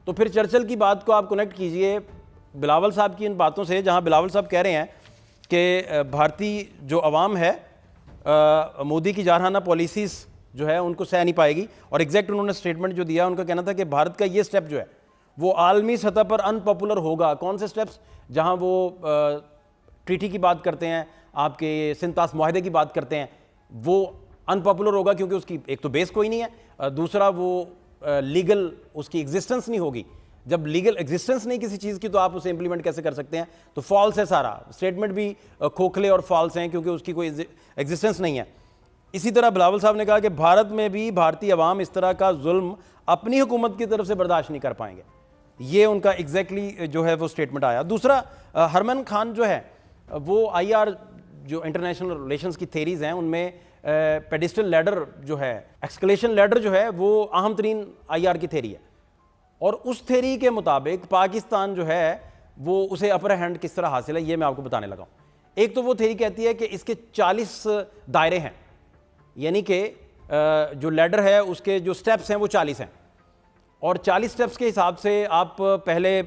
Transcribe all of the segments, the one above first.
تو پھر چرچل کی بات کو آپ کنیکٹ کیجئے بلاول صاحب کی ان باتوں سے، جہاں بلاول صاحب کہہ رہے ہیں کہ بھارتی جو عوام ہے مودی کی جارحانہ پالیسیز جو ہے ان کو سہ نہیں پائے گی، اور ایگزیکٹ انہوں نے سٹیٹمنٹ جو دیا ان کا کہنا تھا کہ بھارت کا یہ سٹیپ جو ہے وہ عالمی سطح پر ان پاپولر ہوگا۔ کون سے سٹیپس؟ جہاں وہ ٹریٹی کی بات کرتے ہیں، آپ کے سنتاس معاہدے کی بات کرتے ہیں، وہ ان پاپولر ہوگا کیونکہ اس کی ایک تو بیس کوئی نہیں ہے، دوسرا وہ لیگل اس کی ایگزسٹنس نہیں ہوگی۔ جب لیگل ایگزسٹنس نہیں کسی چیز کی تو آپ اسے امپلیمنٹ کیسے کر سکتے ہیں؟ تو فالس ہے سارا اسٹیٹمنٹ بھی کھوکھلے اور فالس ہیں کیونکہ اس کی کوئی ایگزسٹنس نہیں ہے۔ اسی طرح بلاول صاحب نے کہا کہ بھارت میں بھی بھارتی عوام اس طرح کا ظلم اپنی حکومت کی طرف سے برداشت نہیں کر پائیں گے۔ یہ ان کا ایگزیکٹلی جو ہے وہ اسٹیٹمنٹ آیا۔ دوسرا، ہرمن خان جو ہے وہ آئی آر جو انٹرنیشنل ریلیشنز کی تھیریز ہیں ان میں پیڈسٹل لیڈر جو ہے، ایکسکلیشن لیڈر جو ہے وہ اہم ترین آئی آر کی تھیری ہے، اور اس تھیری کے مطابق پاکستان جو ہے وہ اسے اپر ہینڈ کس طرح حاصل ہے یہ میں آپ کو بتانے لگا ہوں۔ ایک تو وہ تھیری کہتی ہے کہ اس کے 40 دائرے ہیں، یعنی کہ جو لیڈر ہے اس کے جو سٹیپس ہیں وہ 40 ہیں، اور 40 سٹیپس کے حساب سے آپ پہلے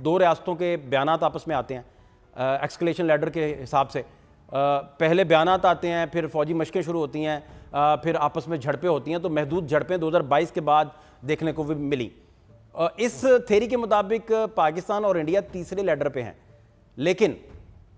2 ریاستوں کے بیانات آپس میں آتے ہیں ایکسکلیشن لیڈر کے حساب سے، پہلے بیانات آتے ہیں، پھر فوجی مشقیں شروع ہوتی ہیں، پھر آپس میں جھڑپیں ہوتی ہیں، تو محدود جھڑپیں 2022 کے بعد دیکھنے کو بھی ملی۔ اس تھیری کے مطابق پاکستان اور انڈیا تیسرے لیڈر پہ ہیں، لیکن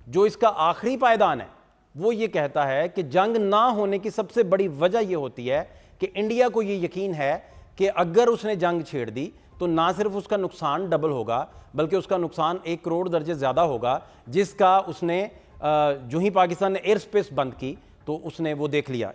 جو اس کا آخری پائیدان ہے وہ یہ کہتا ہے کہ جنگ نہ ہونے کی سب سے بڑی وجہ یہ ہوتی ہے کہ انڈیا کو یہ یقین ہے کہ اگر اس نے جنگ چھیڑ دی تو نہ صرف اس کا نقصان ڈبل ہوگا بلکہ اس کا نقصان 1 کروڑ درجے زیادہ ہوگا، جس کا اس نے جو ہی پاکستان نے ایئر سپیس بند کی تو اس نے وہ دیکھ لیا۔